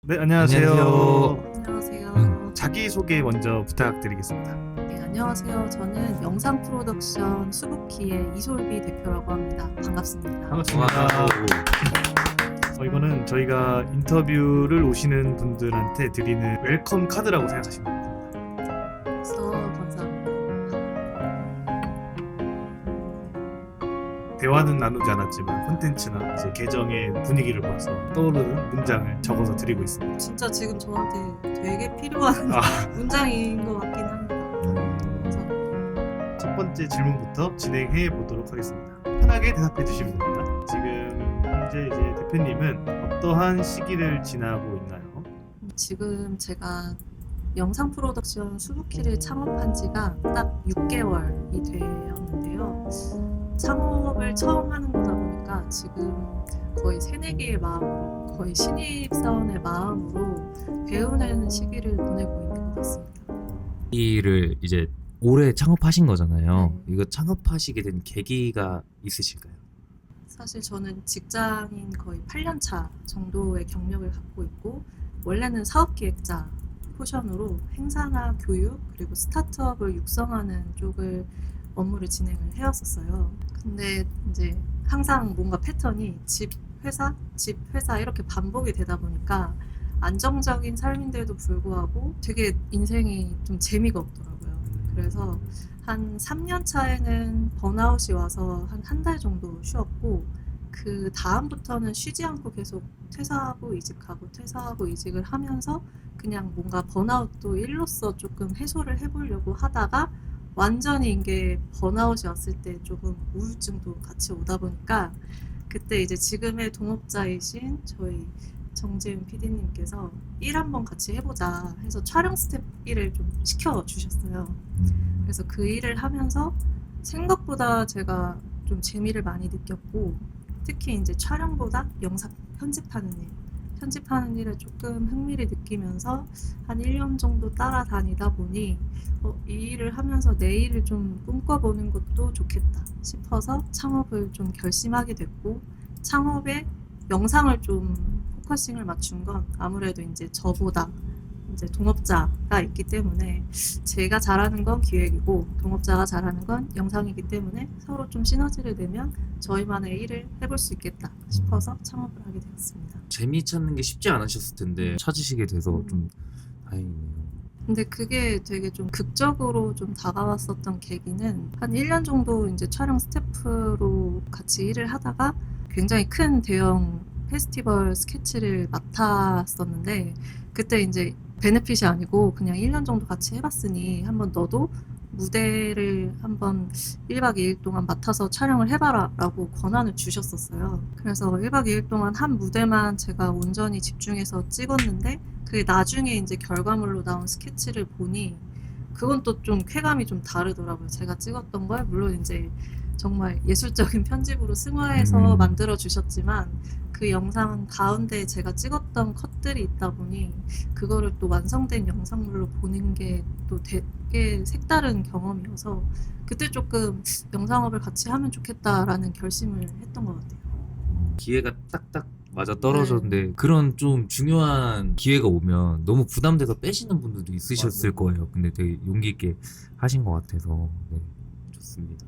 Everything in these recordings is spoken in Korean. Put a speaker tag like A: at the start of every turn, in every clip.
A: 네, 안녕하세요.
B: 안녕하세요.
A: 자기소개 먼저 부탁드리겠습니다.
B: 네, 안녕하세요. 저는 영상 프로덕션 수북키의 이솔비 대표라고 합니다. 반갑습니다.
A: 반갑습니다. 이거는 저희가 인터뷰를 오시는 분들한테 드리는 웰컴 카드라고 생각하시면 됩니다.
B: 그래서 감사합니다.
A: 대화는 나누지 않았지만 콘텐츠나 이제 계정의 분위기를 봐서 떠오르는 문장을 적어서 드리고 있습니다.
B: 진짜 지금 저한테 되게 필요한
A: 아.
B: 문장인 것 같긴 합니다. 그래서
A: 첫 번째 질문부터 진행해 보도록 하겠습니다. 편하게 대답해 주시면 됩니다. 지금 현재 이제 대표님은 어떠한 시기를 지나고 있나요?
B: 지금 제가 영상 프로덕션 수북키를 창업한 지가 딱 6개월이 되었는데요. 창업을 처음 하는 거다 보니까 지금 거의 새내기의 마음, 거의 신입사원의 마음으로 배우는 시기를 보내고 있는 것 같습니다.
C: 이를 이제 올해 창업하신 거잖아요.
B: 네.
C: 이거 창업하시게 된 계기가 있으실까요?
B: 사실 저는 직장인 거의 8년 차 정도의 경력을 갖고 있고 원래는 사업기획자 포션으로 행사나 교육 그리고 스타트업을 육성하는 쪽을 업무를 진행을 해왔었어요. 근데 이제 항상 뭔가 패턴이 집 회사 이렇게 반복이 되다 보니까 안정적인 삶인데도 불구하고 되게 인생이 좀 재미가 없더라고요. 그래서 한 3년 차에는 번아웃이 와서 한 달 정도 쉬었고 그 다음부터는 쉬지 않고 계속 퇴사하고 이직을 하면서 그냥 뭔가 번아웃도 일로써 조금 해소를 해보려고 하다가 완전히 이게 번아웃이 왔을 때 조금 우울증도 같이 오다 보니까 그때 이제 지금의 동업자이신 저희 정재윤 PD님께서 일 한번 같이 해보자 해서 촬영 스텝 일을 좀 시켜주셨어요. 그래서 그 일을 하면서 생각보다 제가 좀 재미를 많이 느꼈고 특히 이제 촬영보다 영상 편집하는 일에 조금 흥미를 느끼면서 한 1년 정도 따라다니다 보니 이 일을 하면서 내 일을 좀 꿈꿔보는 것도 좋겠다 싶어서 창업을 좀 결심하게 됐고 창업에 영상을 좀 포커싱을 맞춘 건 아무래도 이제 저보다 이제 동업자가 있기 때문에 제가 잘하는 건 기획이고 동업자가 잘하는 건 영상이기 때문에 서로 좀 시너지를 내면 저희만의 일을 해볼 수 있겠다 싶어서 창업을 하게 되었습니다.
C: 재미 찾는 게 쉽지 않으셨을 텐데 찾으시게 돼서 좀 다행이네요.
B: 근데 그게 되게 좀 극적으로 좀 다가왔었던 계기는 한 1년 정도 이제 촬영 스태프로 같이 일을 하다가 굉장히 큰 대형 페스티벌 스케치를 맡았었는데 그때 이제 베네핏이 아니고 그냥 1년 정도 같이 해봤으니 한번 너도 무대를 한번 1박 2일 동안 맡아서 촬영을 해봐라 라고 권한을 주셨었어요. 그래서 1박 2일 동안 한 무대만 제가 온전히 집중해서 찍었는데 그게 나중에 이제 결과물로 나온 스케치를 보니 그건 또 좀 쾌감이 좀 다르더라고요. 제가 찍었던 걸 물론 이제 정말 예술적인 편집으로 승화해서 만들어 주셨지만 그 영상 가운데 제가 찍었던 컷들이 있다 보니 그거를 또 완성된 영상물로 보는 게 또 되게 색다른 경험이어서 그때 조금 영상업을 같이 하면 좋겠다라는 결심을 했던 것 같아요.
C: 기회가 딱딱 맞아 떨어졌는데 그런 좀 중요한 기회가 오면 너무 부담돼서 빼시는 분들도 있으셨을 거예요. 근데 되게 용기 있게 하신 것 같아서 네, 좋습니다.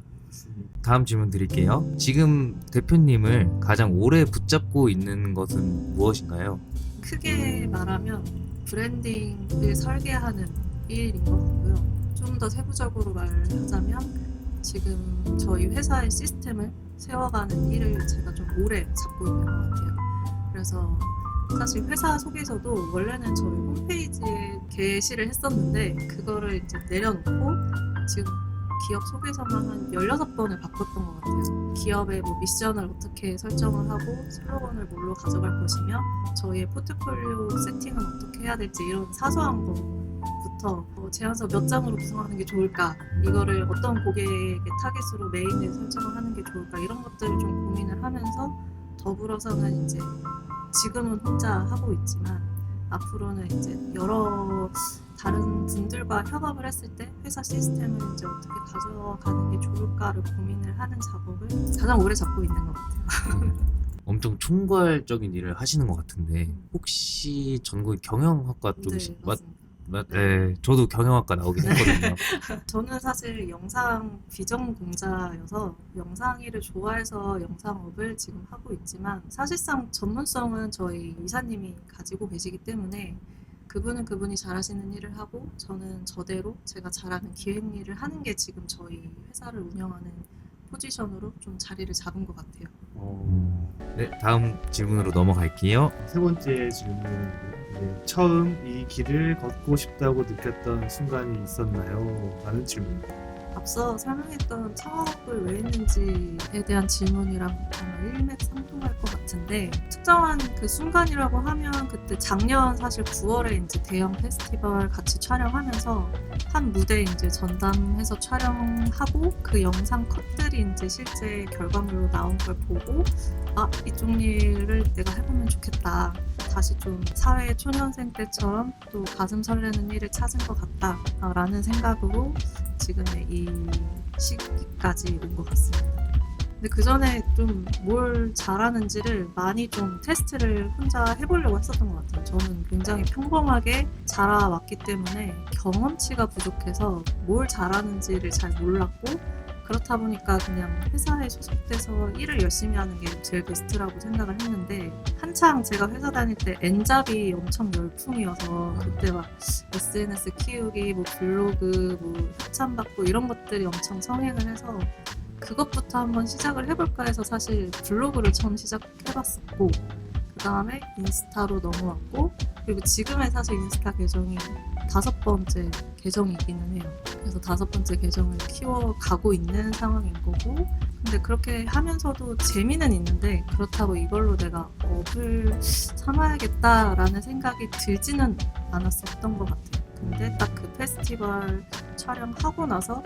C: 다음 질문 드릴게요. 지금 대표님을 가장 오래 붙잡고 있는 것은 무엇인가요?
B: 크게 말하면 브랜딩을 설계하는 일인 것 같고요. 좀 더 세부적으로 말하자면 지금 저희 회사의 시스템을 세워가는 일을 제가 좀 오래 잡고 있는 것 같아요. 그래서 사실 회사 속에서도 원래는 저희 홈페이지에 게시를 했었는데 그거를 이제 내려놓고 지금 기업 속에서만 한 16번을 바꿨던 것 같아요. 기업의 뭐 미션을 어떻게 설정을 하고 슬로건을 뭘로 가져갈 것이며 저희의 포트폴리오 세팅은 어떻게 해야 될지 이런 사소한 거부터 제안서 몇 장으로 구성하는 게 좋을까 이거를 어떤 고객의 타깃으로 메인을 설정을 하는 게 좋을까 이런 것들을 좀 고민을 하면서 더불어서는 이제 지금은 혼자 하고 있지만 앞으로는 이제 여러 다른 분들과 협업을 했을 때 회사 시스템을 이제 어떻게 가져가는 게 좋을까를 고민을 하는 작업을 가장 오래 잡고 있는 것 같아요.
C: 엄청 총괄적인 일을 하시는 것 같은데 혹시 전공이 경영학과
B: 네,
C: 쪽이신
B: 맞습니다.
C: 네, 저도 경영학과 나오긴 했거든요.
B: 저는 사실 영상 비전공자여서 영상 일을 좋아해서 영상업을 지금 하고 있지만 사실상 전문성은 저희 이사님이 가지고 계시기 때문에 그분은 그분이 잘하시는 일을 하고 저는 저대로 제가 잘하는 기획 일을 하는 게 지금 저희 회사를 운영하는 포지션으로 좀 자리를 잡은 것 같아요.
C: 네, 다음 질문으로 넘어갈게요.
A: 세 번째 질문, 이제 처음 이 길을 걷고 싶다고 느꼈던 순간이 있었나요? 라는 질문입니다.
B: 앞서 설명했던 창업을 왜 했는지에 대한 질문이랑 정말 일맥상통할 것 같은데 특정한 그 순간이라고 하면 그때 작년 사실 9월에 이제 대형 페스티벌 같이 촬영하면서 한 무대 이제 전담해서 촬영하고 그 영상 컷들이 이제 실제 결과물로 나온 걸 보고 아 이쪽 일을 내가 해보면 좋겠다. 다시 좀 사회 초년생 때처럼 또 가슴 설레는 일을 찾은 것 같다라는 생각으로 지금의 이 시기까지 온 것 같습니다. 근데 그 전에 좀 뭘 잘하는지를 많이 좀 테스트를 혼자 해보려고 했었던 것 같아요. 저는 굉장히 평범하게 자라왔기 때문에 경험치가 부족해서 뭘 잘하는지를 잘 몰랐고 그렇다 보니까 그냥 회사에 소속돼서 일을 열심히 하는 게 제일 베스트라고 생각을 했는데 한창 제가 회사 다닐 때 엔잡이 엄청 열풍이어서 그때 막 SNS 키우기, 뭐 블로그, 뭐 협찬받고 이런 것들이 엄청 성행을 해서 그것부터 한번 시작을 해볼까 해서 사실 블로그를 처음 시작해봤었고 그 다음에 인스타로 넘어왔고 그리고 지금의 사실 인스타 계정이 5번째 계정이기는 해요. 그래서 5번째 계정을 키워가고 있는 상황인 거고 근데 그렇게 하면서도 재미는 있는데 그렇다고 이걸로 내가 업을 삼아야겠다라는 생각이 들지는 않았었던 것 같아요. 근데 딱 그 페스티벌 촬영하고 나서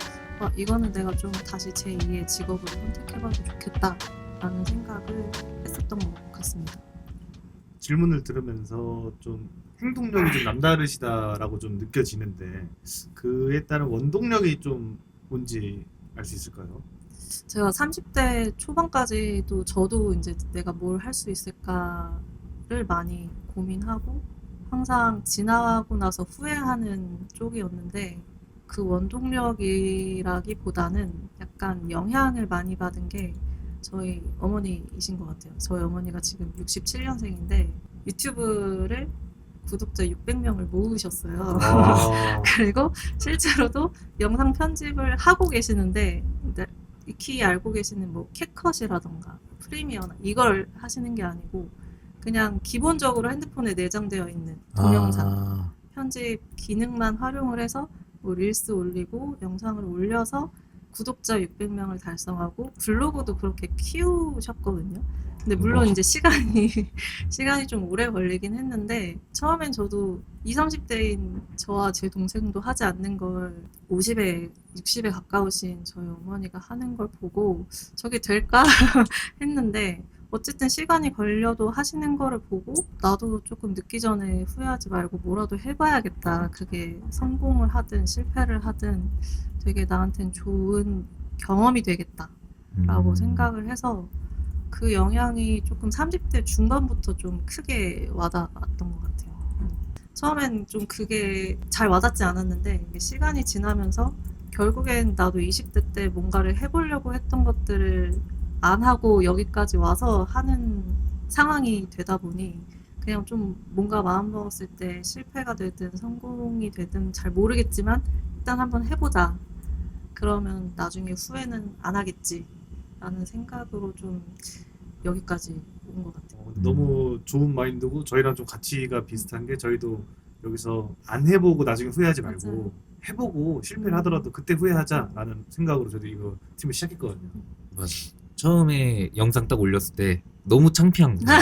B: 이거는 내가 좀 다시 제2의 직업으로 선택해봐도 좋겠다라는 생각을 했었던 것 같습니다.
A: 질문을 들으면서 좀 행동력이 좀 남다르시다라고 좀 느껴지는데 그에 따른 원동력이 좀 뭔지 알 수 있을까요?
B: 제가 30대 초반까지도 저도 이제 내가 뭘 할 수 있을까를 많이 고민하고 항상 지나고 나서 후회하는 쪽이었는데 그 원동력이라기보다는 약간 영향을 많이 받은 게 저희 어머니이신 것 같아요. 저희 어머니가 지금 67년생인데 유튜브를 구독자 600명을 모으셨어요. 그리고 실제로도 영상 편집을 하고 계시는데 익히 알고 계시는 뭐 캡컷이라던가 프리미어나 이걸 하시는 게 아니고 그냥 기본적으로 핸드폰에 내장되어 있는 동영상 편집 기능만 활용을 해서 뭐 릴스 올리고 영상을 올려서 구독자 600명을 달성하고 블로그도 그렇게 키우셨거든요. 근데 물론 이제 시간이 좀 오래 걸리긴 했는데 처음엔 저도 20, 30대인 저와 제 동생도 하지 않는 걸 50에 60에 가까우신 저희 어머니가 하는 걸 보고 저게 될까 했는데 어쨌든 시간이 걸려도 하시는 거를 보고 나도 조금 늦기 전에 후회하지 말고 뭐라도 해봐야겠다. 그게 성공을 하든 실패를 하든 되게 나한텐 좋은 경험이 되겠다라고 생각을 해서 그 영향이 조금 30대 중반부터 좀 크게 와닿았던 것 같아요. 처음엔 좀 그게 잘 와닿지 않았는데 이게 시간이 지나면서 결국엔 나도 20대 때 뭔가를 해보려고 했던 것들을 안 하고 여기까지 와서 하는 상황이 되다 보니 그냥 좀 뭔가 마음 먹었을 때 실패가 되든 성공이 되든 잘 모르겠지만 일단 한번 해보자. 그러면 나중에 후회는 안 하겠지 라는 생각으로 좀 여기까지 온 것 같아요.
A: 너무 좋은 마인드고 저희랑 좀 가치가 비슷한 게 저희도 여기서 안 해보고 나중에 후회하지 말고
B: 맞아요.
A: 해보고 실패를 하더라도 그때 후회하자라는 생각으로 저도 이거 팀을 시작했거든요.
C: 맞아. 처음에 영상 딱 올렸을 때 너무 창피한 거예요.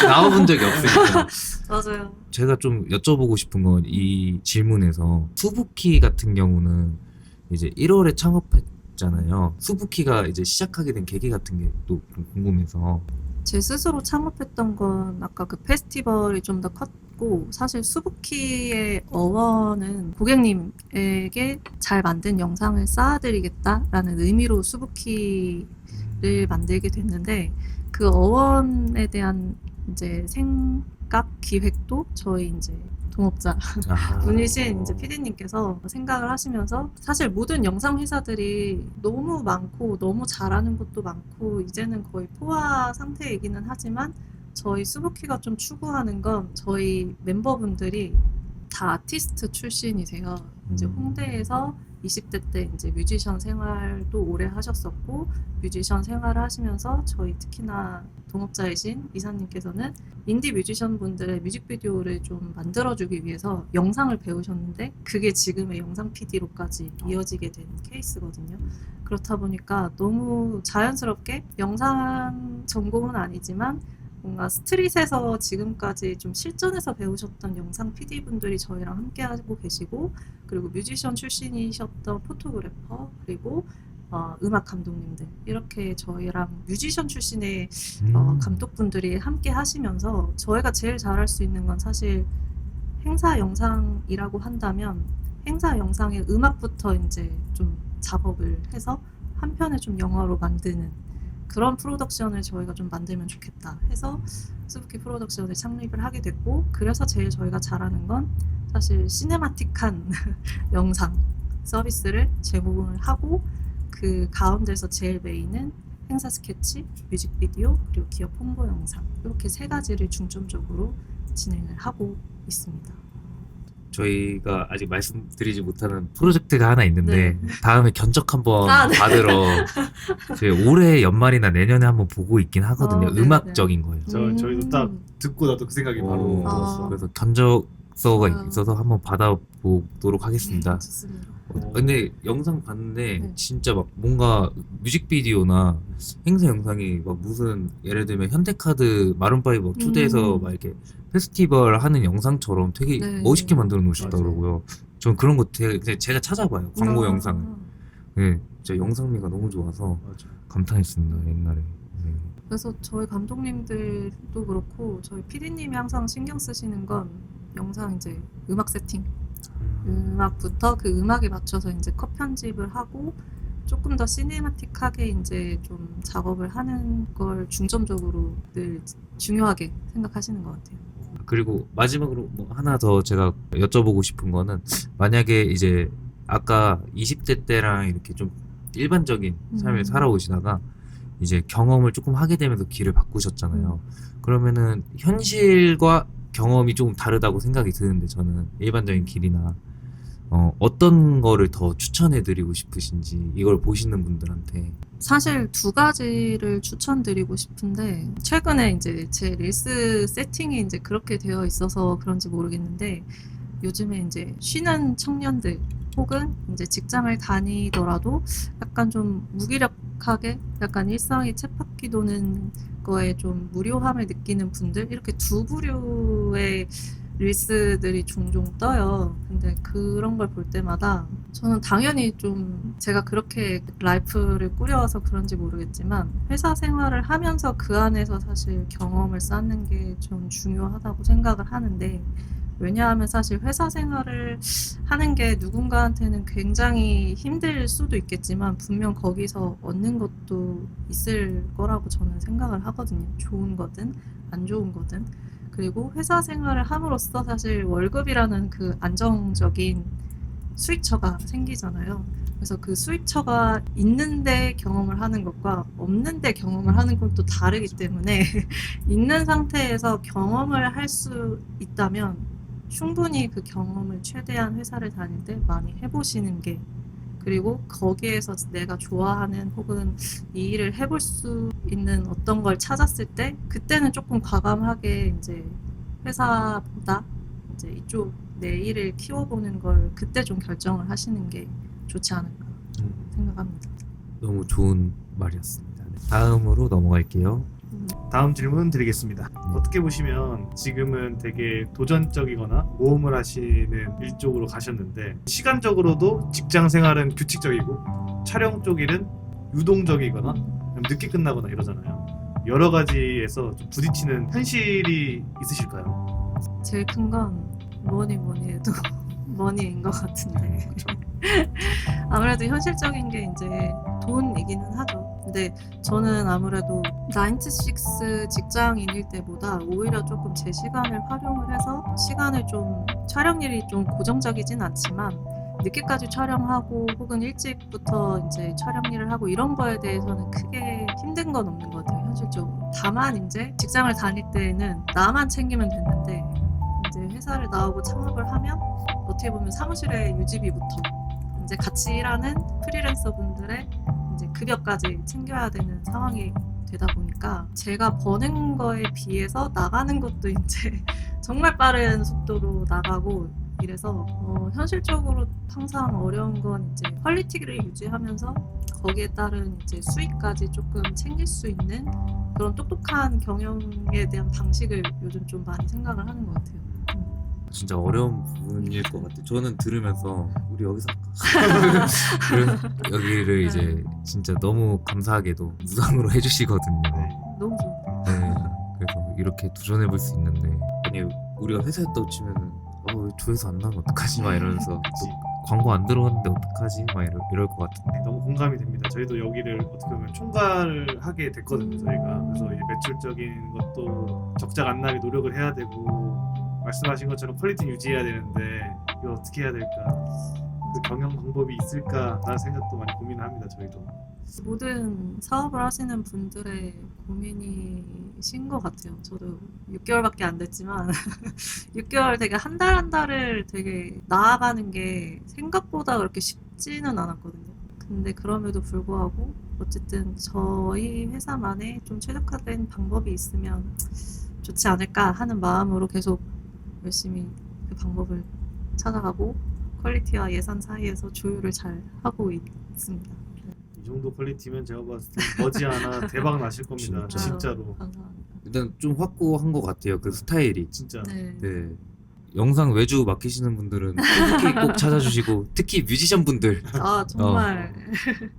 C: 나와본 적이 없으니까.
B: 맞아요.
C: 제가 좀 여쭤보고 싶은 건 이 질문에서 수부키 같은 경우는 이제 1월에 창업했잖아요. 수부키가 이제 시작하게 된 계기 같은 게 또 궁금해서.
B: 제 스스로 창업했던 건 아까 그 페스티벌이 좀 더 컸고 사실 수부키의 어원은 고객님에게 잘 만든 영상을 쌓아드리겠다라는 의미로 수부키를 만들게 됐는데 그 어원에 대한 이제 생각 기획도 저희 이제 동업자 분이신 이제 PD님께서 생각을 하시면서 사실 모든 영상 회사들이 너무 많고 너무 잘하는 곳도 많고 이제는 거의 포화 상태이기는 하지만 저희 스부키가 좀 추구하는 건 저희 멤버분들이 다 아티스트 출신이세요. 이제 홍대에서 20대 때 이제 뮤지션 생활도 오래 하셨었고 뮤지션 생활을 하시면서 저희 특히나 동업자이신 이사님께서는 인디 뮤지션 분들의 뮤직비디오를 좀 만들어주기 위해서 영상을 배우셨는데 그게 지금의 영상 PD로까지 이어지게 된 케이스거든요. 그렇다 보니까 너무 자연스럽게 영상 전공은 아니지만 뭔가 스트릿에서 지금까지 좀 실전에서 배우셨던 영상 PD분들이 저희랑 함께 하고 계시고 그리고 뮤지션 출신이셨던 포토그래퍼 그리고 음악 감독님들 이렇게 저희랑 뮤지션 출신의 감독분들이 함께 하시면서 저희가 제일 잘할 수 있는 건 사실 행사 영상이라고 한다면 행사 영상의 음악부터 이제 좀 작업을 해서 한 편에 좀 영화로 만드는 그런 프로덕션을 저희가 좀 만들면 좋겠다 해서 스부키 프로덕션을 창립을 하게 됐고 그래서 제일 저희가 잘하는 건 사실 시네마틱한 영상 서비스를 제공을 하고 그 가운데서 제일 메인은 행사 스케치, 뮤직비디오 그리고 기업 홍보 영상 이렇게 세 가지를 중점적으로 진행을 하고 있습니다.
C: 저희가 아직 말씀드리지 못하는 프로젝트가 하나 있는데 다음에 견적 한번
B: 네.
C: 받으러 저희 올해 연말이나 내년에 한번 보고 있긴 하거든요.
B: 네네.
C: 음악적인 거예요.
A: 저희도 딱 듣고 나도 그 생각이 바로 들었어.
C: 그래서 견적서가
B: 좋아요.
C: 있어서 한번 받아보도록 하겠습니다.
B: 좋습니다.
C: 근데 영상 봤는데
B: 네.
C: 진짜 막 뭔가 뮤직비디오나 행사 영상이 막 무슨 예를 들면 현대카드 마룬파이브 막 초대해서 막 이렇게 페스티벌 하는 영상처럼 되게
B: 네.
C: 멋있게 만들어 놓으셨더라고요. 전 그런 거 되게 제가 찾아봐요. 광고 영상을. 네, 진짜 영상미가 너무 좋아서
A: 맞아.
C: 감탄했습니다 옛날에. 네.
B: 그래서 저희 감독님들도 그렇고 저희 PD님이 항상 신경 쓰시는 건 영상 이제 음악 세팅 음악부터 그 음악에 맞춰서 이제 컷 편집을 하고 조금 더 시네마틱하게 이제 좀 작업을 하는 걸 중점적으로 늘 중요하게 생각하시는 것 같아요.
C: 그리고 마지막으로 뭐 하나 더 제가 여쭤보고 싶은 거는 만약에 이제 아까 20대 때랑 이렇게 좀 일반적인 삶을 살아오시다가 이제 경험을 조금 하게 되면서 길을 바꾸셨잖아요. 그러면은 현실과 경험이 조금 다르다고 생각이 드는데 저는 일반적인 길이나 어떤 거를 더 추천해드리고 싶으신지 이걸 보시는 분들한테.
B: 사실 두 가지를 추천드리고 싶은데 최근에 이제 제 릴스 세팅이 이제 그렇게 되어 있어서 그런지 모르겠는데 요즘에 이제 쉬는 청년들 혹은 이제 직장을 다니더라도 약간 좀 무기력하게 약간 일상이 쳇바퀴 도는 거에 좀 무료함을 느끼는 분들 이렇게 두 부류의 릴스들이 종종 떠요. 근데 그런 걸 볼 때마다 저는 당연히 좀 제가 그렇게 라이프를 꾸려와서 그런지 모르겠지만 회사 생활을 하면서 그 안에서 사실 경험을 쌓는 게 좀 중요하다고 생각을 하는데 왜냐하면 사실 회사 생활을 하는 게 누군가한테는 굉장히 힘들 수도 있겠지만 분명 거기서 얻는 것도 있을 거라고 저는 생각을 하거든요. 좋은 거든 안 좋은 거든. 그리고 회사 생활을 함으로써 사실 월급이라는 그 안정적인 수익처가 생기잖아요. 그래서 그 수익처가 있는데 경험을 하는 것과 없는데 경험을 하는 건 또 다르기 때문에 있는 상태에서 경험을 할 수 있다면 충분히 그 경험을 최대한 회사를 다닐 때 많이 해보시는 게 그리고 거기에서 내가 좋아하는 혹은 이 일을 해볼 수 있는 어떤 걸 찾았을 때 그때는 조금 과감하게 이제 회사보다 이제 이쪽 내 일을 키워보는 걸 그때 좀 결정을 하시는 게 좋지 않을까 생각합니다.
C: 너무 좋은 말이었습니다. 네. 다음으로 넘어갈게요.
A: 다음 질문 드리겠습니다. 어떻게 보시면 지금은 되게 도전적이거나 모험을 하시는 일 쪽으로 가셨는데 시간적으로도 직장 생활은 규칙적이고 촬영 쪽 일은 유동적이거나 늦게 끝나거나 이러잖아요. 여러 가지에서 좀 부딪히는 현실이 있으실까요?
B: 제일 큰 건 뭐니 해도 머니인 것 같은데 아무래도 현실적인 게 이제 돈이기는 하죠. 근데 저는 아무래도 9to6 직장인일 때보다 오히려 조금 제 시간을 활용을 해서 시간을 좀 촬영일이 좀 고정적이진 않지만 늦게까지 촬영하고 혹은 일찍부터 이제 촬영 일을 하고 이런 거에 대해서는 크게 힘든 건 없는 것 같아요, 현실적으로. 다만 이제 직장을 다닐 때에는 나만 챙기면 됐는데 이제 회사를 나오고 창업을 하면 어떻게 보면 사무실의 유지비부터 이제 같이 일하는 프리랜서 분들의 이제 급여까지 챙겨야 되는 상황이 되다 보니까 제가 버는 거에 비해서 나가는 것도 이제 정말 빠른 속도로 나가고 이래서 현실적으로 항상 어려운 건 이제 퀄리티를 유지하면서 거기에 따른 이제 수익까지 조금 챙길 수 있는 그런 똑똑한 경영에 대한 방식을 요즘 좀 많이 생각을 하는 것 같아요.
C: 진짜 어려운 부분일 것 같아요. 저는 들으면서 우리 여기서 할까? 여기를 이제 진짜 너무 감사하게도 무상으로 해주시거든요.
B: 너무 좋아요.
C: 네, 그래서 이렇게 도전해볼 수 있는데 아니 우리가 회사였다고 치면은 조회수 안 나면 어떡하지 막 이러면서
A: 그치.
C: 또 광고 안 들어갔는데 어떡하지 막 이럴 것 같은데
A: 너무 공감이 됩니다. 저희도 여기를 어떻게 보면 총괄을 하게 됐거든요, 저희가. 그래서 이제 매출적인 것도 적자가 안 나게 노력을 해야 되고 말씀하신 것처럼 퀄리티 유지해야 되는데 이걸 어떻게 해야 될까? 그 경영 방법이 있을까라는 생각도 많이 고민합니다, 저희도.
B: 모든 사업을 하시는 분들의 고민이신 것 같아요. 저도 6개월밖에 안 됐지만 6개월 되게 한 달 한 달을 되게 나아가는 게 생각보다 그렇게 쉽지는 않았거든요. 근데 그럼에도 불구하고 어쨌든 저희 회사만의 좀 최적화된 방법이 있으면 좋지 않을까 하는 마음으로 계속 열심히 그 방법을 찾아가고 퀄리티와 예산 사이에서 조율을 잘 하고 있습니다.
A: 이 정도 퀄리티면 제가 봤을 때 머지않아 대박 나실 겁니다.
C: 진짜.
A: 진짜로.
B: 감사합니다.
C: 일단 좀 확고한 것 같아요. 그 스타일이.
A: 진짜.
B: 네.
C: 네. 영상 외주 맡기시는 분들은 특히 꼭 찾아주시고 특히 뮤지션 분들
B: 아 정말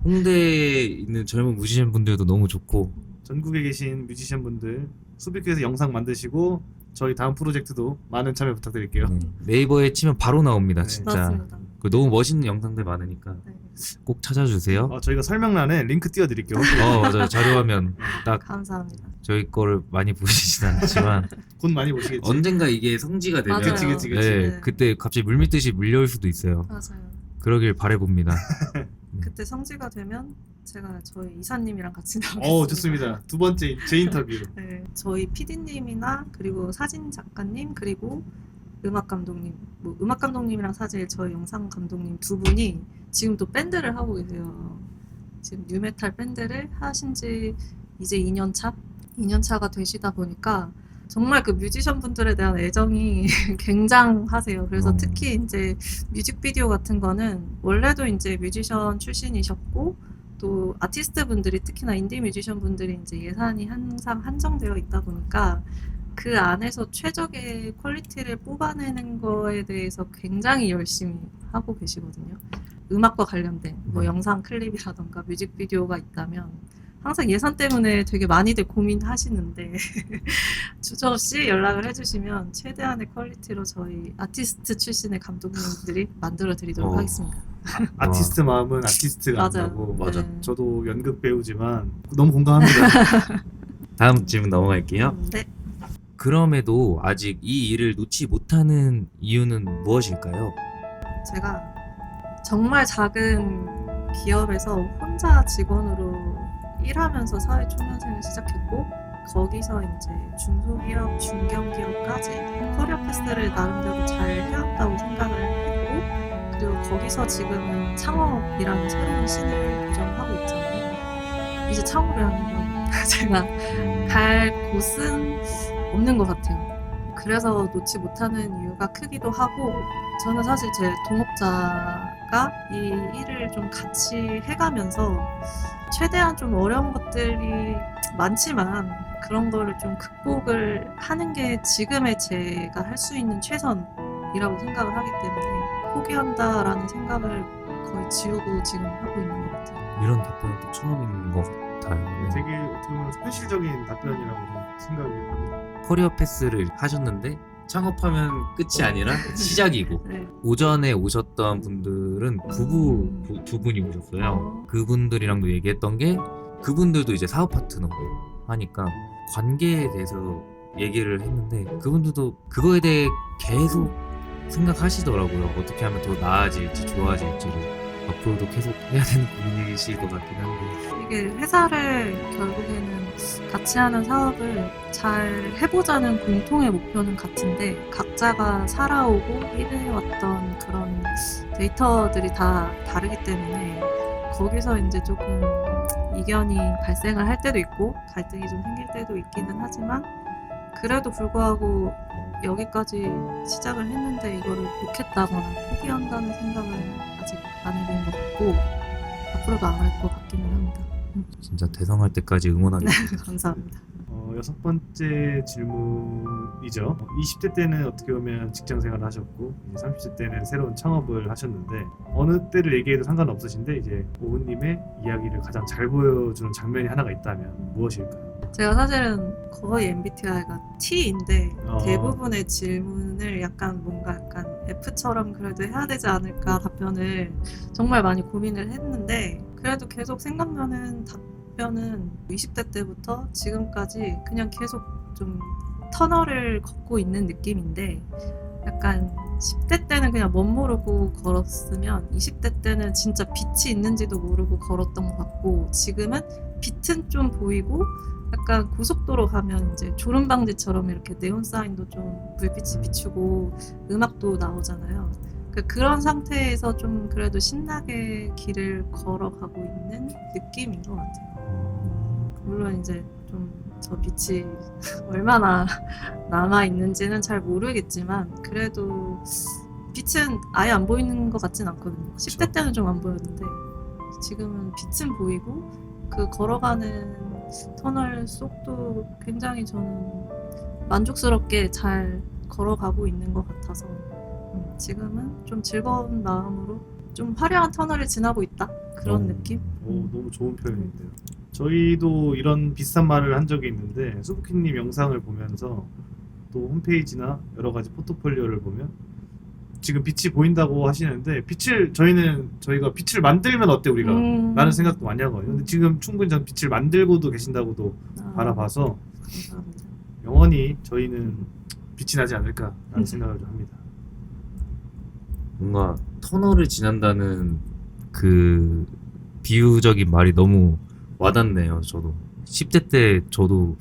C: 홍대에 있는 젊은 뮤지션 분들도 너무 좋고
A: 전국에 계신 뮤지션 분들 수비큐에서 영상 만드시고 저희 다음 프로젝트도 많은 참여 부탁드릴게요.
C: 네. 네이버에 치면 바로 나옵니다.
A: 네.
C: 진짜
B: 맞습니다.
C: 그 너무 멋있는 영상들 많으니까
B: 네.
C: 꼭 찾아주세요.
A: 저희가 설명란에 링크 띄워드릴게요.
C: 맞아요. 자료화면 딱
B: 감사합니다.
C: 저희 거를 많이 보시진 않지만
A: 곧 많이 보시겠지.
C: 언젠가 이게 성지가 되면
B: 맞아요.
A: 그치.
C: 네,
B: 네.
C: 그때 갑자기 물밀듯이 밀려올 수도 있어요.
B: 맞아요.
C: 그러길 바라봅니다.
B: 그때 성지가 되면 제가 저희 이사님이랑 같이 나오겠습니다.
A: 좋습니다. 두 번째 제 인터뷰.
B: 네, 저희 PD님이나 그리고 사진 작가님 그리고 음악 감독님, 음악 감독님이랑 사실 저희 영상 감독님 두 분이 지금 또 밴드를 하고 계세요. 지금 뉴메탈 밴드를 하신 지 이제 2년 차? 2년 차가 되시다 보니까 정말 그 뮤지션 분들에 대한 애정이 굉장하세요. 그래서 특히 이제 뮤직비디오 같은 거는 원래도 이제 뮤지션 출신이셨고 또 아티스트 분들이 특히나 인디 뮤지션 분들이 이제 예산이 항상 한정되어 있다 보니까 그 안에서 최적의 퀄리티를 뽑아내는 거에 대해서 굉장히 열심히 하고 계시거든요. 음악과 관련된 뭐 영상 클립이라던가 뮤직비디오가 있다면 항상 예산 때문에 되게 많이들 고민하시는데 주저없이 연락을 해주시면 최대한의 퀄리티로 저희 아티스트 출신의 감독님들이 만들어 드리도록 하겠습니다.
A: 아티스트 마음은 아티스트가
B: 맞아요.
A: 안다고.
C: 맞아.
B: 네.
A: 저도 연극 배우지만 너무 공감합니다.
C: 다음 질문 넘어갈게요.
B: 네.
C: 그럼에도 아직 이 일을 놓지 못하는 이유는 무엇일까요?
B: 제가 정말 작은 기업에서 혼자 직원으로 일하면서 사회초년생을 시작했고 거기서 이제 중소기업, 중견기업까지 커리어 패스를 나름대로 잘 해왔다고 생각을 했고 그리고 거기서 지금은 창업이라는 새로운 신을 도전하고 있잖아요. 이제 창업을 하면 제가 갈 곳은 없는 것 같아요. 그래서 놓지 못하는 이유가 크기도 하고 저는 사실 제 동업자가 이 일을 좀 같이 해가면서 최대한 좀 어려운 것들이 많지만 그런 거를 좀 극복을 하는 게 지금의 제가 할 수 있는 최선이라고 생각을 하기 때문에 포기한다라는 생각을 거의 지우고 지금 하고 있는 것 같아요.
C: 이런 답변도 처음인 것 같아요. 네.
A: 되게 어떻게 보면 현실적인 답변이라고 생각이 합니다.
C: 커리어 패스를 하셨는데 창업하면 끝이 아니라 시작이고
B: 네.
C: 오전에 오셨던 분들은 두 분이 오셨어요. 그분들이랑도 얘기했던 게 그분들도 이제 사업 파트너 하니까 관계에 대해서 얘기를 했는데 그분들도 그거에 대해 계속 생각하시더라고요. 어떻게 하면 더 나아질지 좋아질지를 앞으로도 계속 해야 되는 고민이실 것 같긴 한데
B: 이게 회사를 결국에는 같이 하는 사업을 잘 해보자는 공통의 목표는 같은데 각자가 살아오고 일해왔던 그런 데이터들이 다 다르기 때문에 거기서 이제 조금 이견이 발생을 할 때도 있고 갈등이 좀 생길 때도 있기는 하지만 그래도 불구하고 여기까지 시작을 했는데 이거를 놓겠다거나 포기한다는 생각은 아직 안 해본 것 같고 앞으로도 안 할 것 같기는 합니다.
C: 진짜 대성할 때까지 응원하겠습니다.
B: 감사합니다.
A: 여섯 번째 질문이죠. 20대 때는 어떻게 보면 직장 생활을 하셨고 이제 30대 때는 새로운 창업을 하셨는데 어느 때를 얘기해도 상관없으신데 이제 오은님의 이야기를 가장 잘 보여주는 장면이 하나가 있다면 무엇일까요?
B: 제가 사실은 거의 MBTI가 T인데
A: 어.
B: 대부분의 질문을 약간 뭔가 약간 F처럼 그래도 해야 되지 않을까 답변을 정말 많이 고민을 했는데 그래도 계속 생각나는 답변은 20대 때부터 지금까지 그냥 계속 좀 터널을 걷고 있는 느낌인데 약간 10대 때는 그냥 멋 모르고 걸었으면 20대 때는 진짜 빛이 있는지도 모르고 걸었던 것 같고 지금은 빛은 좀 보이고 약간 고속도로 가면 이제 졸음방지처럼 이렇게 네온 사인도 좀 불빛이 비추고 음악도 나오잖아요. 그런 상태에서 좀 그래도 신나게 길을 걸어가고 있는 느낌인 것 같아요. 물론 이제 좀 저 빛이 얼마나 남아 있는지는 잘 모르겠지만 그래도 빛은 아예 안 보이는 것 같진 않거든요. 10대 때는 좀 안 보였는데 지금은 빛은 보이고 그 걸어가는 터널 속도 굉장히 저는 만족스럽게 잘 걸어가고 있는 것 같아서 지금은 좀 즐거운 마음으로 좀 화려한 터널을 지나고 있다 그런 느낌?
A: 너무 좋은 표현인데요. 저희도 이런 비슷한 말을 한 적이 있는데 수부키님 영상을 보면서 또 홈페이지나 여러 가지 포트폴리오를 보면 지금 빛이 보인다고 하시는데 저희가 빛을 만들면 어때 우리가 라는 생각도 많이 하거든요. 근데 지금 충분히 전 빛을 만들고도 계신다고도 바라봐서
B: 감사합니다.
A: 영원히 저희는 빛이 나지 않을까라는 생각을 좀 합니다.
C: 뭔가 터널을 지난다는 그 비유적인 말이 너무 와닿네요. 저도 10대 때 저도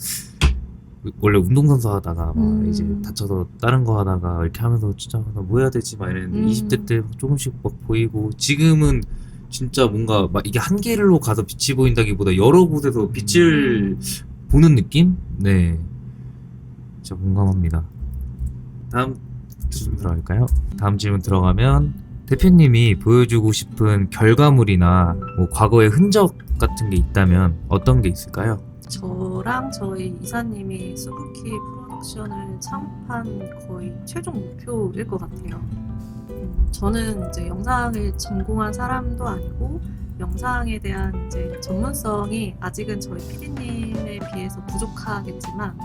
C: 원래 운동선수 하다가 막 이제 다쳐서 다른 거 하다가 이렇게 하면서 진짜 나 뭐 해야 되지 막 이랬는데 20대 때 조금씩 막 보이고 지금은 진짜 뭔가 막 이게 한 길로 가서 빛이 보인다기보다 여러 곳에서 빛을 보는 느낌? 네, 진짜 공감합니다. 다음 질문 들어갈까요? 다음 질문 들어가면 대표님이 보여주고 싶은 결과물이나 뭐 과거의 흔적 같은 게 있다면 어떤 게 있을까요?
B: 저랑 저희 이사님이 수부키 프로덕션을 창업한 거의 최종 목표일 것 같아요. 저는 이제 영상을 전공한 사람도 아니고 영상에 대한 이제 전문성이 아직은 저희 PD님에 비해서 부족하겠지만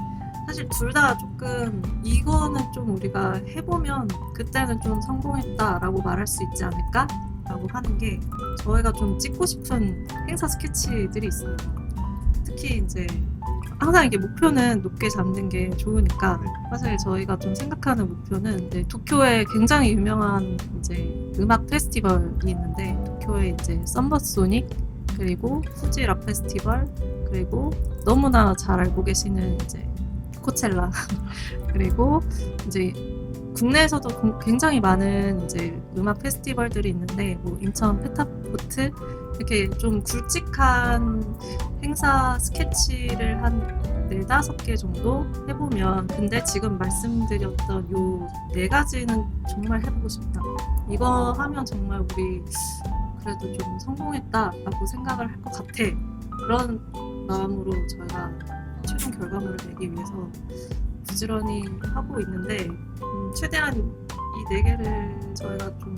B: 사실 둘 다 조금 이거는 좀 우리가 해보면 그때는 좀 성공했다라고 말할 수 있지 않을까? 라고 하는 게 저희가 좀 찍고 싶은 행사 스케치들이 있어요. 특히 이제 항상 이게 목표는 높게 잡는 게 좋으니까 사실 저희가 좀 생각하는 목표는 이제 도쿄에 굉장히 유명한 이제 음악 페스티벌이 있는데 도쿄에 이제 썸버소닉 그리고 후지 락 페스티벌 그리고 너무나 잘 알고 계시는 이제 코첼라 그리고 이제 국내에서도 굉장히 많은 이제 음악 페스티벌들이 있는데 뭐 인천 페타포트 이렇게 좀 굵직한 행사 스케치를 한 4-5개 정도 해보면 근데 지금 말씀드렸던 요 4가지는 정말 해보고 싶다. 이거 하면 정말 우리 그래도 좀 성공했다라고 생각을 할 것 같아. 그런 마음으로 저희가 최종 결과물을 내기 위해서 부지런히 하고 있는데 최대한 이 4개를 저희가 좀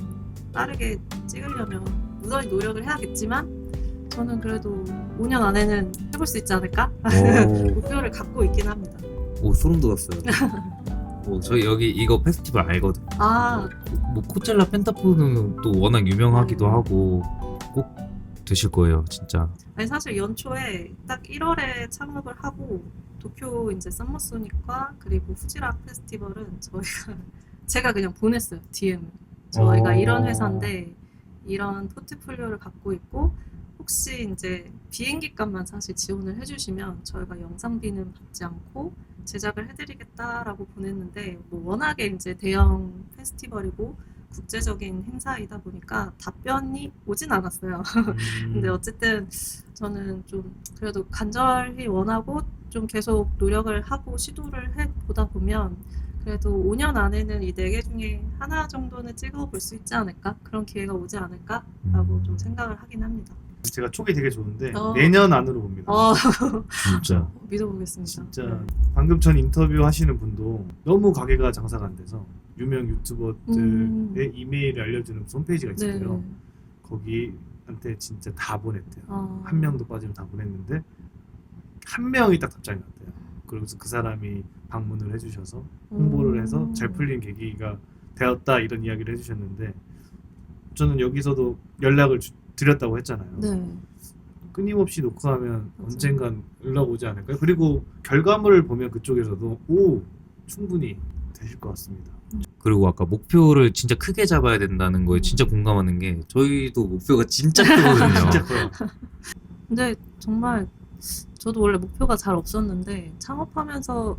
B: 빠르게 찍으려면 무던히 노력을 해야겠지만 저는 그래도 5년 안에는 해볼 수 있지 않을까? 목표를 갖고 있긴 합니다.
C: 오 소름 돋았어요. 저희 여기 이거 페스티벌 알거든.
B: 아,
C: 뭐 코첼라 펜타포는 또 워낙 유명하기도 하고 꼭 되실 거예요, 진짜.
B: 아니 사실 연초에 딱 1월에 창업을 하고 도쿄 이제 썸머소닉과 그리고 후지락 페스티벌은 제가 그냥 보냈어요, DM을. 저희가 이런 회사인데 이런 포트폴리오를 갖고 있고 혹시 이제 비행기 값만 사실 지원을 해주시면 저희가 영상비는 받지 않고 제작을 해드리겠다라고 보냈는데 뭐 워낙에 이제 대형 페스티벌이고 국제적인 행사이다 보니까 답변이 오진 않았어요. 근데 어쨌든 저는 좀 그래도 간절히 원하고 좀 계속 노력을 하고 시도를 해보다 보면 그래도 5년 안에는 이 4개 중에 하나 정도는 찍어볼 수 있지 않을까? 그런 기회가 오지 않을까라고 좀 생각을 하긴 합니다.
A: 제가 촉이 되게 좋은데
B: 어.
A: 내년 안으로 봅니다.
C: 진짜.
B: 믿어보겠습니다.
A: 진짜
B: 네.
A: 방금 전 인터뷰 하시는 분도 너무 가게가 장사가 안 돼서 유명 유튜버들의 이메일을 알려주는 홈페이지가 있었대요.
B: 네.
A: 거기한테 진짜 다 보냈대요.
B: 아.
A: 한 명도 빠지면 다 보냈는데 한 명이 딱 답장이 왔대요. 그래서 그 사람이 방문을 해주셔서 홍보를 해서 잘 풀린 계기가 되었다 이런 이야기를 해주셨는데 저는 여기서도 연락을 드렸다고 했잖아요.
B: 네.
A: 끊임없이 녹화하면
B: 맞아요.
A: 언젠간 연락 오지 않을까요? 그리고 결과물을 보면 그쪽에서도 오 충분히 되실 것 같습니다.
C: 그리고 아까 목표를 진짜 크게 잡아야 된다는 거에 진짜 공감하는 게 저희도 목표가 진짜 크거든요.
A: 진짜 커요.
B: 근데 정말 저도 원래 목표가 잘 없었는데 창업하면서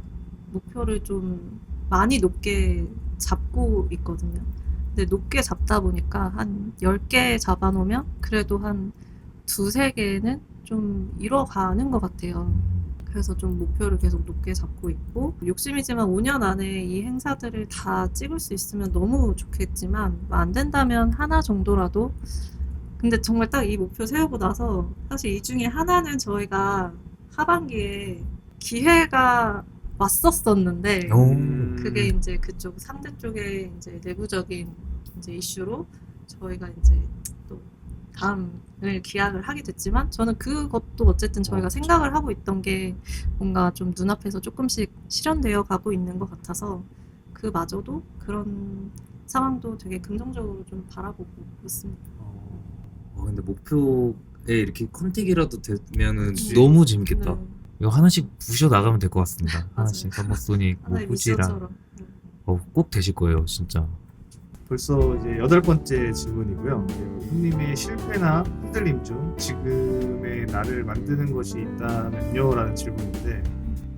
B: 목표를 좀 많이 높게 잡고 있거든요. 근데 높게 잡다 보니까 한 10개 잡아놓으면 그래도 한 2-3개는 좀 이뤄가는 것 같아요. 그래서 좀 목표를 계속 높게 잡고 있고 욕심이지만 5년 안에 이 행사들을 다 찍을 수 있으면 너무 좋겠지만 안 된다면 하나 정도라도 근데 정말 딱 이 목표 세우고 나서 사실 이 중에 하나는 저희가 하반기에 기회가 왔었었는데 그게 이제 그쪽 상대 쪽에 이제 내부적인 이제 이슈로 저희가 이제 또 다음을 기약을 하게 됐지만 저는 그것도 어쨌든 저희가 생각을 하고 있던 게 뭔가 좀 눈앞에서 조금씩 실현되어 가고 있는 것 같아서 그마저도 그런 상황도 되게 긍정적으로 좀 바라보고 있습니다.
C: 근데 목표에 이렇게 컨택이라도 되면은
A: 그치.
C: 너무 재밌겠다.
B: 네.
C: 이거 하나씩 부셔 나가면 될 것 같습니다. 하나씩 썸머소닉, 뭐
B: 하나의
C: 후지랑
B: 미션처럼.
C: 꼭 되실 거예요, 진짜.
A: 벌써 이제 8번째 질문이고요. 형님의 실패나 흔들림 중 지금의 나를 만드는 것이 있다면요? 라는 질문인데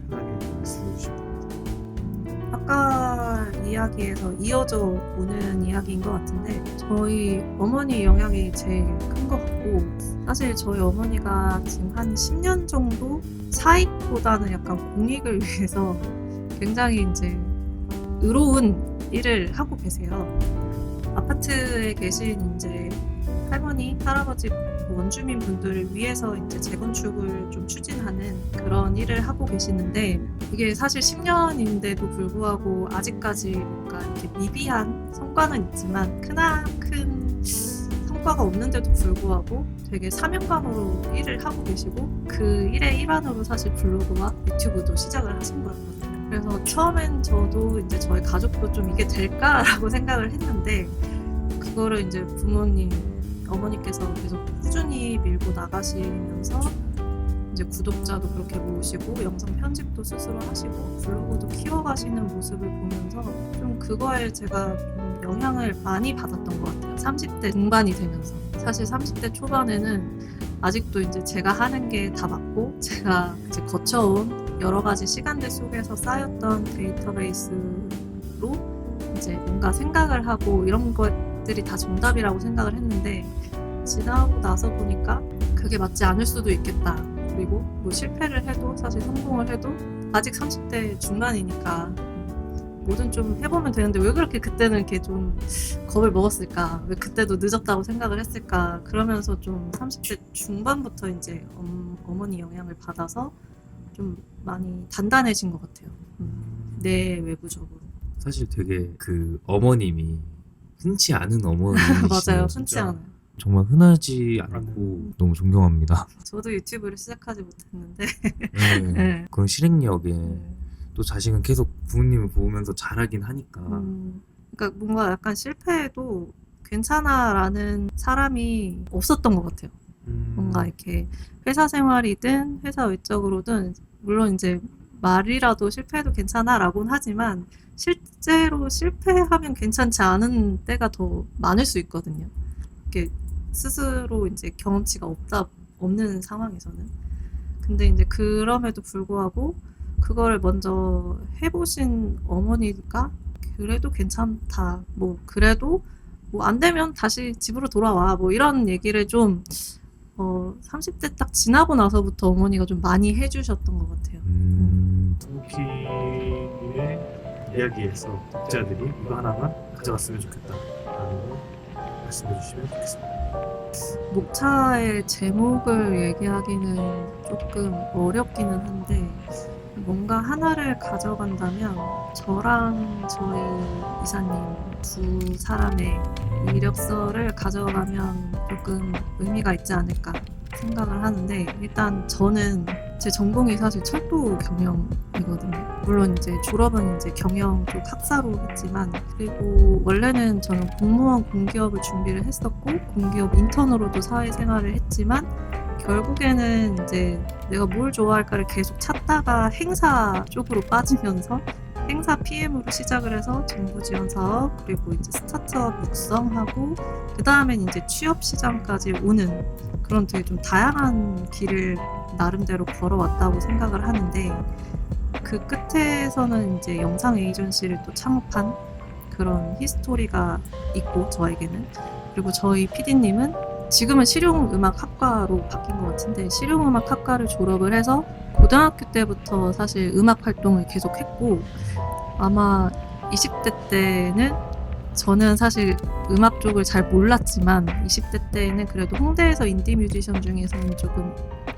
A: 편하게 말씀해 주시면 됩니다.
B: 아까 이야기에서 이어져 오는 이야기인 것 같은데 저희 어머니 영향이 제일 큰 것 같고 사실 저희 어머니가 지금 한 10년 정도 사익보다는 약간 공익을 위해서 굉장히 이제 의로운 일을 하고 계세요. 아파트에 계신 이제 할머니, 할아버지 원주민 분들을 위해서 이제 재건축을 좀 추진하는 그런 일을 하고 계시는데 이게 사실 10년인데도 불구하고 아직까지 뭔가 이렇게 미비한 성과는 있지만 크나큰 성과가 없는데도 불구하고 되게 사명감으로 일을 하고 계시고 그 일의 일환으로 사실 블로그와 유튜브도 시작을 하신 거였거든요. 그래서 처음엔 저도 이제 저희 가족도 좀 이게 될까라고 생각을 했는데 그거를 이제 부모님 어머니께서 계속 꾸준히 밀고 나가시면서 이제 구독자도 그렇게 모으시고 영상 편집도 스스로 하시고 블로그도 키워가시는 모습을 보면서 좀 그거에 제가 좀 영향을 많이 받았던 것 같아요. 30대 중반이 되면서 사실 30대 초반에는 아직도 이제 제가 하는 게 다 맞고 제가 이제 거쳐온 여러 가지 시간들 속에서 쌓였던 데이터베이스로 이제 뭔가 생각을 하고 이런 것들이 다 정답이라고 생각을 했는데 지나고 나서 보니까 그게 맞지 않을 수도 있겠다. 그리고 뭐 실패를 해도 사실 성공을 해도 아직 30대 중반이니까 뭐든 좀 해보면 되는데 왜 그렇게 그때는 이렇게 좀 겁을 먹었을까? 왜 그때도 늦었다고 생각을 했을까? 그러면서 좀 30대 중반부터 이제 어머니 영향을 받아서 좀 많이 단단해진 것 같아요. 내 외부적으로.
C: 사실 되게 그 어머님이 흔치 않은 어머님이시네요.
B: 맞아요.
C: 진짜.
B: 흔치 않아요.
C: 정말 흔하지 않고 너무 존경합니다.
B: 저도 유튜브를 시작하지 못했는데
C: 네.
B: 네.
C: 그런 실행력에 또 자식은 계속 부모님을 보면서 자라긴 하니까.
B: 그러니까 뭔가 약간 실패해도 괜찮아라는 사람이 없었던 것 같아요. 뭔가 이렇게 회사 생활이든 회사 외적으로든 물론 이제 말이라도 실패해도 괜찮아라고는 하지만 실제로 실패하면 괜찮지 않은 때가 더 많을 수 있거든요. 이렇게 스스로 이제 경험치가 없는 상황에서는. 근데 이제 그럼에도 불구하고 그걸 먼저 해보신 어머니가 그래도 괜찮다. 뭐 그래도 뭐 안 되면 다시 집으로 돌아와. 뭐 이런 얘기를 좀 30대 딱 지나고 나서부터 어머니가 좀 많이 해주셨던 것 같아요.
A: 수부키의 이야기에서 독자들이 이거 하나만 가져갔으면 좋겠다라는 걸 말씀해 주시면 좋겠습니다.
B: 목차의 제목을 얘기하기는 조금 어렵기는 한데 뭔가 하나를 가져간다면 저랑 저희 이사님 두 사람의 이력서를 가져가면 조금 의미가 있지 않을까 생각을 하는데 일단 저는 제 전공이 사실 철도 경영이거든요. 물론 이제 졸업은 이제 경영 쪽 학사로 했지만 그리고 원래는 저는 공무원 공기업을 준비를 했었고 공기업 인턴으로도 사회생활을 했지만 결국에는 이제 내가 뭘 좋아할까를 계속 찾다가 행사 쪽으로 빠지면서 행사 PM으로 시작을 해서 정부 지원 사업 그리고 이제 스타트업 육성하고 그 다음엔 이제 취업 시장까지 오는 그런 되게 좀 다양한 길을 나름대로 걸어왔다고 생각을 하는데 그 끝에서는 이제 영상 에이전시를 또 창업한 그런 히스토리가 있고 저에게는 그리고 저희 PD님은 지금은 실용음악학과로 바뀐 것 같은데 실용음악학과를 졸업을 해서 고등학교 때부터 사실 음악 활동을 계속 했고 아마 20대 때는 저는 사실 음악 쪽을 잘 몰랐지만 20대 때에는 그래도 홍대에서 인디 뮤지션 중에서는 조금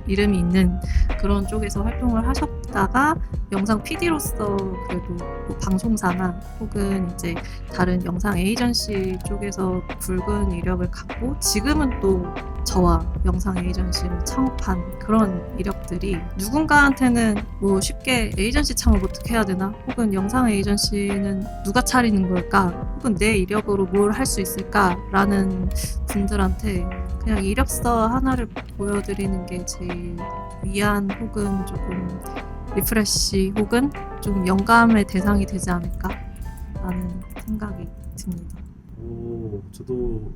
B: 이름이 있는 그런 쪽에서 활동을 하셨다가 영상 PD로서 그래도 뭐 방송사나 혹은 이제 다른 영상 에이전시 쪽에서 굵은 이력을 갖고 지금은 또 저와 영상 에이전시를 창업한 그런 이력들이 누군가한테는 뭐 쉽게 에이전시 창업 어떻게 해야 되나 혹은 영상 에이전시는 누가 차리는 걸까 혹은 내 이력으로 뭘 할 수 있을까라는 분들한테 그냥 이력서 하나를 보여드리는 게 제일 위안 혹은 조금 리프레시 혹은 좀 영감의 대상이 되지 않을까라는 생각이 듭니다.
A: 저도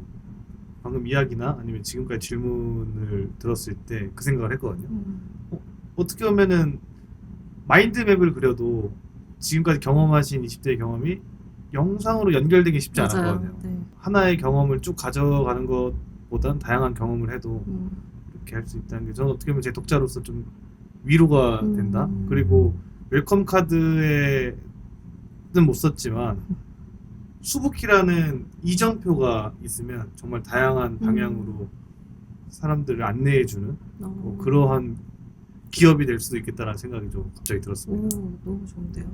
A: 방금 이야기나 아니면 지금까지 질문을 들었을 때 그 생각을 했거든요. 어떻게 보면은 마인드맵을 그려도 지금까지 경험하신 20대의 경험이 영상으로 연결되기 쉽지
B: 맞아요.
A: 않았거든요.
B: 네.
A: 하나의 경험을 쭉 가져가는 것보단 다양한 경험을 해도 이렇게 할 수 있다는 게 저는 어떻게 보면 제 독자로서 좀 위로가 된다. 그리고 웰컴 카드에는 못 썼지만 수부키라는 이정표가 있으면 정말 다양한 방향으로 사람들을 안내해주는 그러한 기업이 될 수도 있겠다라는 생각이 좀 갑자기 들었습니다.
B: 너무 좋은데요.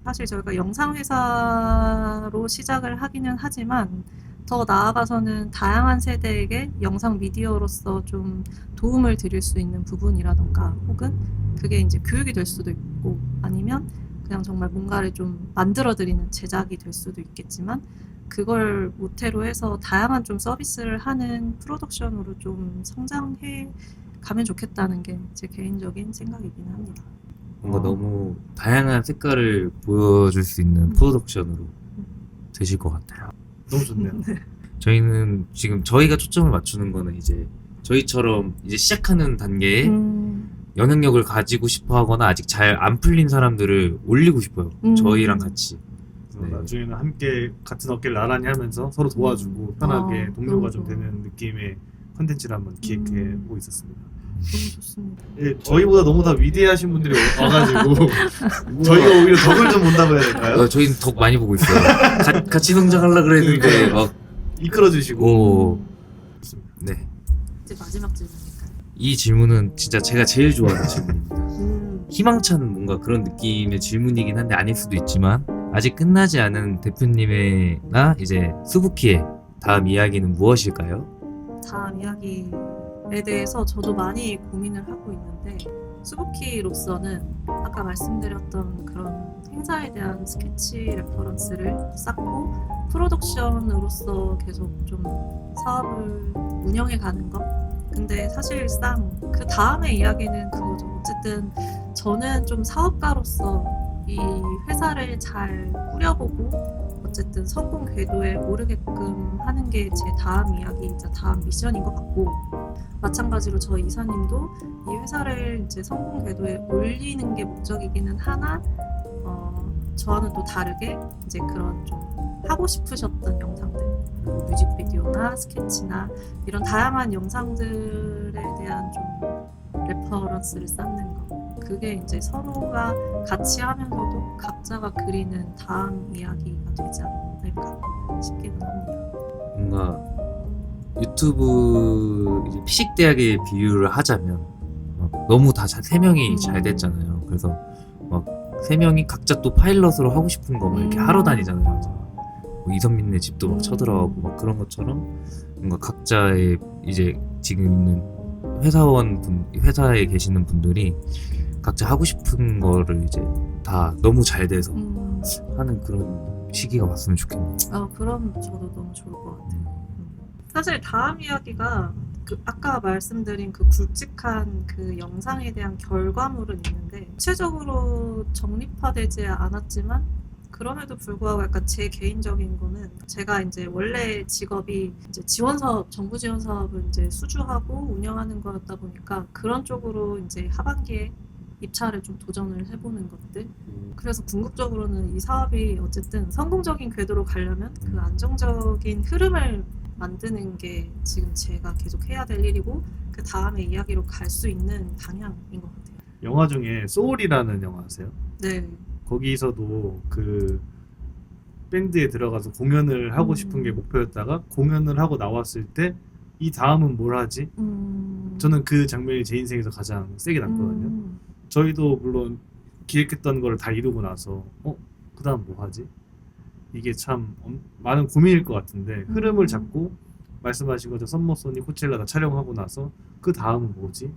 B: 사실 저희가 영상 회사로 시작을 하기는 하지만 더 나아가서는 다양한 세대에게 영상 미디어로서 좀 도움을 드릴 수 있는 부분이라던가 혹은 그게 이제 교육이 될 수도 있고 아니면 그냥 정말 뭔가를 좀 만들어드리는 제작이 될 수도 있겠지만 그걸 모태로 해서 다양한 좀 서비스를 하는 프로덕션으로 좀 성장해 가면 좋겠다는 게 제 개인적인 생각이긴 합니다.
C: 뭔가 너무 다양한 색깔을 보여줄 수 있는 프로덕션으로 되실 것 같아요.
A: 너무 좋네요.
C: 저희는 지금 저희가 초점을 맞추는 거는 이제 저희처럼 이제 시작하는 단계에 영향력을 가지고 싶어 하거나 아직 잘 안 풀린 사람들을 올리고 싶어요. 저희랑 같이.
A: 그래서 나중에는 함께 같은 어깨를 나란히 하면서 서로 도와주고 편하게 동료가 좀 되는 느낌의 컨텐츠를 한번 기획해 보고 있었습니다.
B: 너무 좋습니다.
A: 예, 저희보다 너무 다 위대하신 분들이 와가지고 저희가 오히려 덕을 좀 본다고 해야 될까요?
C: 저희는 덕 많이 보고 있어요. 같이 성장하려고 그랬는데 막
A: 이끌어주시고.
C: 네.
B: 이제 마지막 질문일까요?
C: 이 질문은 진짜 제가 제일 좋아하는 질문입니다. 희망찬 뭔가 그런 느낌의 질문이긴 한데 아닐 수도 있지만 아직 끝나지 않은 대표님의나 이제 수부키의 다음 이야기는 무엇일까요?
B: 다음 이야기에 대해서 저도 많이 고민을 하고 있는데 수부키로서는 아까 말씀드렸던 그런 행사에 대한 스케치 레퍼런스를 쌓고 프로덕션으로서 계속 좀 사업을 운영해 가는 것 근데 사실상 그 다음의 이야기는 그거죠. 어쨌든 저는 좀 사업가로서 이 회사를 잘 꾸려보고 어쨌든 성공 궤도에 오르게끔 하는 게 제 다음 이야기이자 다음 미션인 것 같고, 마찬가지로 저희 이사님도 이 회사를 이제 성공 궤도에 올리는 게 목적이기는 하나, 저와는 또 다르게 이제 그런 좀 하고 싶으셨던 영상들, 뮤직비디오나 스케치나 이런 다양한 영상들에 대한 좀 레퍼런스를 쌓는 거, 그게 이제 서로가 같이 하면서도 각자가 그리는 다음 이야기가 되지 않을까 싶기는 합니다.
C: 뭔가 유튜브 이제 피식대학에 비유를 하자면 막 너무 다 세 명이 잘 됐잖아요. 그래서 막 세 명이 각자 또 파일럿으로 하고 싶은 거 막 이렇게 하러 다니잖아요. 뭐 이선민네 집도 막 쳐들어가고 막 그런 것처럼 뭔가 각자의 이제 지금 있는 회사에 계시는 분들이 각자 하고 싶은 거를 이제 다 너무 잘 돼서 하는 그런 시기가 왔으면 좋겠네요.
B: 그럼 저도 너무 좋을 것 같아요. 사실 다음 이야기가 그 아까 말씀드린 그 굵직한 그 영상에 대한 결과물은 있는데 구체적으로 정립화되지 않았지만, 그럼에도 불구하고 약간 제 개인적인 거는, 제가 이제 원래 직업이 이제 지원 사업, 정부 지원 사업을 이제 수주하고 운영하는 거였다 보니까 그런 쪽으로 이제 하반기에 입찰을 좀 도전을 해보는 것들. 그래서 궁극적으로는 이 사업이 어쨌든 성공적인 궤도로 가려면 그 안정적인 흐름을 만드는 게 지금 제가 계속 해야 될 일이고, 그 다음에 이야기로 갈 수 있는 방향인 것 같아요.
A: 영화 중에 소울이라는 영화 아세요?
B: 네.
A: 거기서도 그 밴드에 들어가서 공연을 하고 싶은 게 목표였다가 공연을 하고 나왔을 때 이 다음은 뭘 하지? 저는 그 장면이 제 인생에서 가장 세게 남거든요. 저희도 물론 기획했던 거를 다 이루고 나서 그 다음 뭐 하지? 이게 참 많은 고민일 것 같은데, 흐름을 잡고 말씀하신 것처럼 썸머소니, 코첼라 다 촬영하고 나서 그 다음은 뭐지?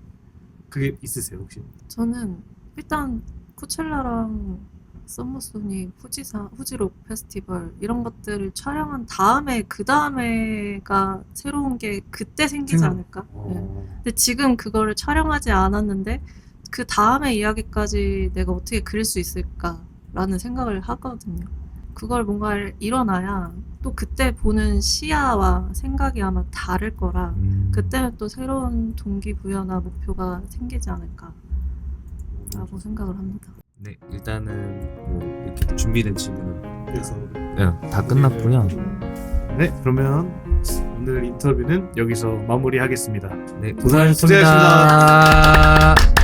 A: 그게 있으세요 혹시?
B: 저는 일단 코첼라랑 썸머소니, 후지록 페스티벌 이런 것들을 촬영한 다음에 그 다음에가 새로운 게 그때 생기지 않을까? 네. 근데 지금 그거를 촬영하지 않았는데 그 다음에 이야기까지 내가 어떻게 그릴 수 있을까라는 생각을 하거든요. 그걸 뭔가 일어나야 또 그때 보는 시야와 생각이 아마 다를 거라 그때는 또 새로운 동기부여나 목표가 생기지 않을까라고 생각을 합니다.
C: 네, 일단은 뭐 이렇게 준비된 질문은
A: 그래서
C: 다 끝났고요.
A: 네, 그러면 오늘 인터뷰는 여기서 마무리하겠습니다.
C: 네,
A: 고생하셨습니다.
C: 고생하셨습니다.